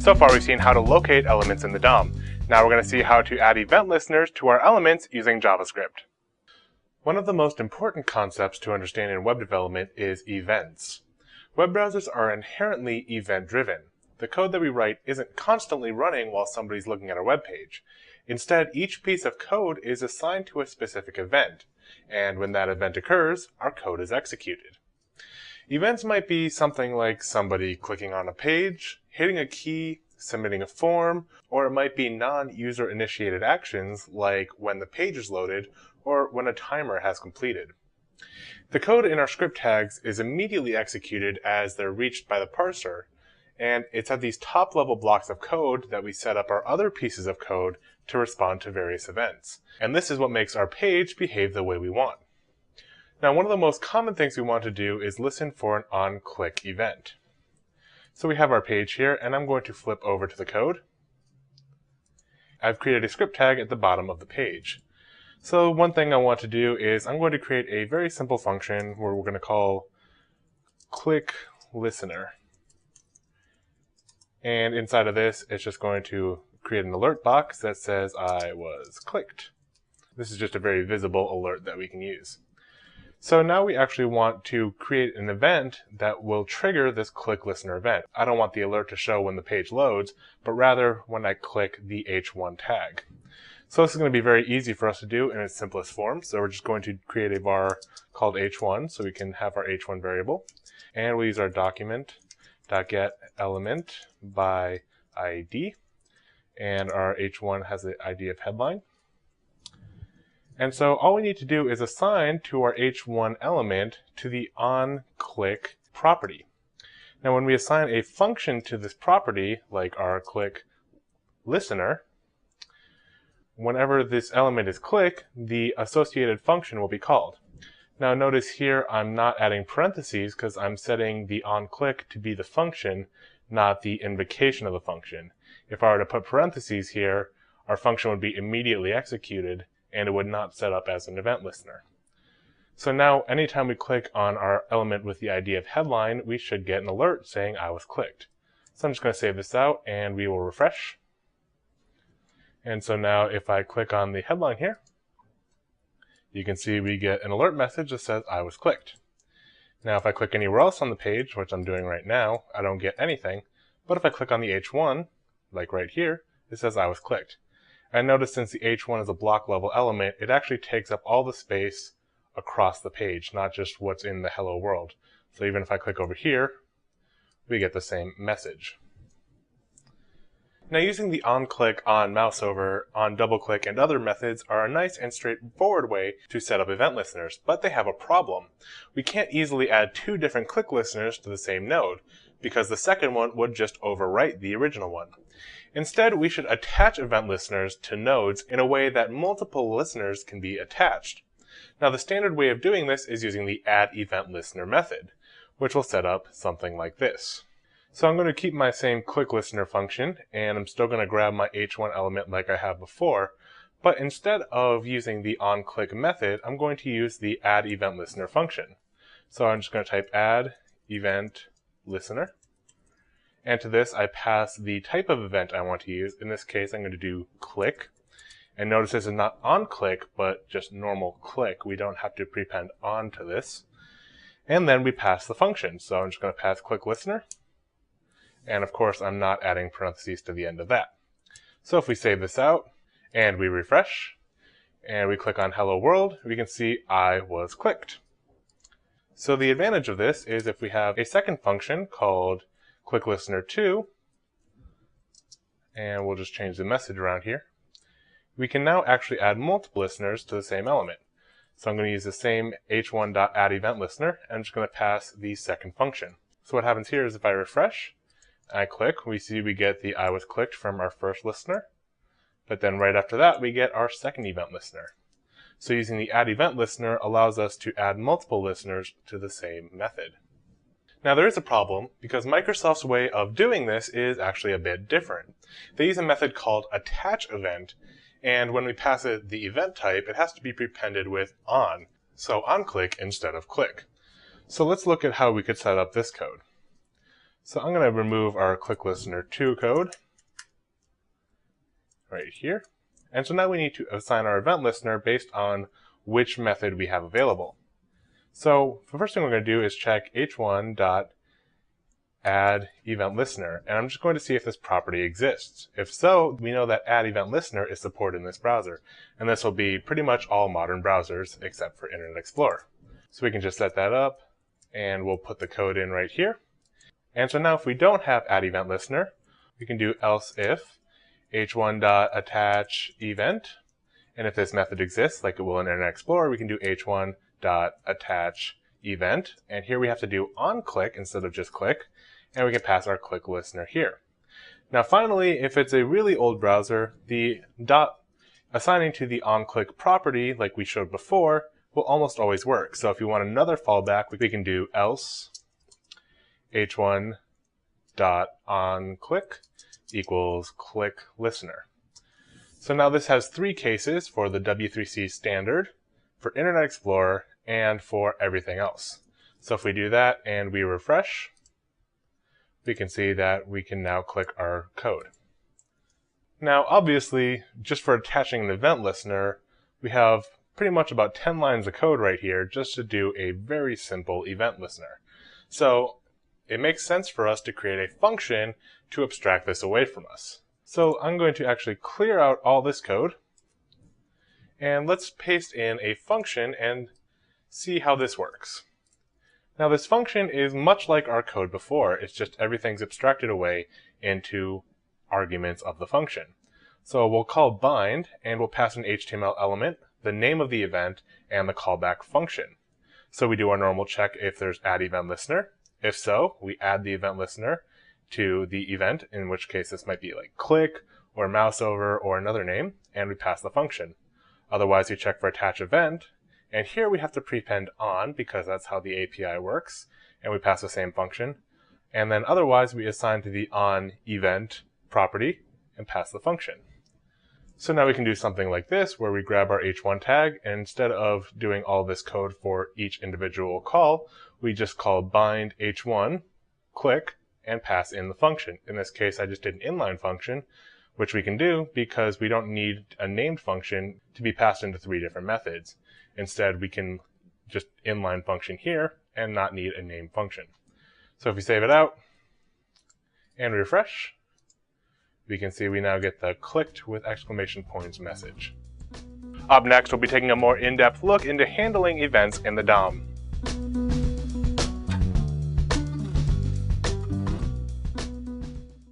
So far we've seen how to locate elements in the DOM. Now we're going to see how to add event listeners to our elements using JavaScript. One of the most important concepts to understand in web development is events. Web browsers are inherently event-driven. The code that we write isn't constantly running while somebody's looking at our web page. Instead, each piece of code is assigned to a specific event, and when that event occurs, our code is executed. Events might be something like somebody clicking on a page, hitting a key, submitting a form, or it might be non-user initiated actions like when the page is loaded or when a timer has completed. The code in our script tags is immediately executed as they're reached by the parser, and it's at these top-level blocks of code that we set up our other pieces of code to respond to various events. And this is what makes our page behave the way we want. Now, one of the most common things we want to do is listen for an on-click event. So we have our page here, and I'm going to flip over to the code. I've created a script tag at the bottom of the page. So one thing I want to do is I'm going to create a very simple function where we're going to call click listener. And inside of this, it's just going to create an alert box that says I was clicked. This is just a very visible alert that we can use. So now we actually want to create an event that will trigger this click listener event. I don't want the alert to show when the page loads, but rather when I click the h1 tag. So this is going to be very easy for us to do in its simplest form. So we're just going to create a var called h1 so we can have our h1 variable. And we'll use our document.getElement by ID. And our h1 has the ID of headline. And so all we need to do is assign to our h1 element to the onClick property. Now when we assign a function to this property, like our click listener, whenever this element is click, the associated function will be called. Now notice here I'm not adding parentheses because I'm setting the onClick to be the function, not the invocation of the function. If I were to put parentheses here, our function would be immediately executed, and it would not set up as an event listener. So now anytime we click on our element with the ID of headline, we should get an alert saying I was clicked. So I'm just going to save this out and we will refresh. And so now if I click on the headline here, you can see we get an alert message that says I was clicked. Now if I click anywhere else on the page, which I'm doing right now, I don't get anything. But if I click on the h1, like right here, it says I was clicked. And notice since the h1 is a block level element, it actually takes up all the space across the page, not just what's in the hello world. So even if I click over here, we get the same message. Now using the onClick, onMouseOver, onDoubleClick, and other methods are a nice and straightforward way to set up event listeners, but they have a problem. We can't easily add two different click listeners to the same node, because the second one would just overwrite the original one. Instead, we should attach event listeners to nodes in a way that multiple listeners can be attached. Now the standard way of doing this is using the addEventListener method, which will set up something like this. So I'm going to keep my same click listener function, and I'm still going to grab my h1 element like I have before, but instead of using the onClick method, I'm going to use the addEventListener function. So I'm just going to type addEventListener. And to this, I pass the type of event I want to use. In this case, I'm going to do click. And notice this is not onClick, but just normal click. We don't have to prepend on to this. And then we pass the function. So I'm just going to pass click listener. And of course, I'm not adding parentheses to the end of that. So if we save this out and we refresh and we click on hello world, we can see I was clicked. So the advantage of this is if we have a second function called clickListener2, and we'll just change the message around here, we can now actually add multiple listeners to the same element. So I'm going to use the same h1.addEventListener, and I'm just going to pass the second function. So what happens here is if I refresh, I click, we see we get the I was clicked from our first listener, but then right after that we get our second event listener. So using the addEventListener allows us to add multiple listeners to the same method. Now there is a problem because Microsoft's way of doing this is actually a bit different. They use a method called attachEvent, and when we pass it the event type, it has to be prepended with on, so onClick instead of click. So let's look at how we could set up this code. So I'm going to remove our click listener 2 code right here. And so now we need to assign our event listener based on which method we have available. So the first thing we're going to do is check h1.addEventListener, and I'm just going to see if this property exists. If so, we know that addEventListener is supported in this browser, and this will be pretty much all modern browsers except for Internet Explorer. So we can just set that up, and we'll put the code in right here. And so now if we don't have addEventListener, we can do else if h1.attachEvent, and if this method exists, like it will in Internet Explorer, we can do h1.attachEvent, and here we have to do onClick instead of just click, and we can pass our click listener here. Now finally, if it's a really old browser, the assigning to the onClick property, like we showed before, will almost always work. So if you want another fallback, we can do else h1.onClick equals click listener. So now this has 3 cases for the W3C standard, for Internet Explorer, and for everything else. So if we do that and we refresh, we can see that we can now click our code. Now obviously, just for attaching an event listener, we have pretty much about 10 lines of code right here just to do a very simple event listener. So it makes sense for us to create a function to abstract this away from us. So I'm going to actually clear out all this code, and let's paste in a function and see how this works. Now this function is much like our code before, it's just everything's abstracted away into arguments of the function. So we'll call bind, and we'll pass an HTML element, the name of the event, and the callback function. So we do our normal check if there's addEventListener. If so, we add the event listener to the event, in which case this might be like click or mouse over or another name, and we pass the function. Otherwise, we check for attach event, and here we have to prepend on because that's how the API works, and we pass the same function. And then otherwise, we assign to the onEvent property and pass the function. So now we can do something like this, where we grab our h1 tag, and instead of doing all this code for each individual call, we just call bind h1, click, and pass in the function. In this case, I just did an inline function, which we can do because we don't need a named function to be passed into 3 different methods. Instead, we can just inline function here and not need a named function. So if we save it out and refresh, we can see we now get the clicked with exclamation points message. Up next, we'll be taking a more in-depth look into handling events in the DOM.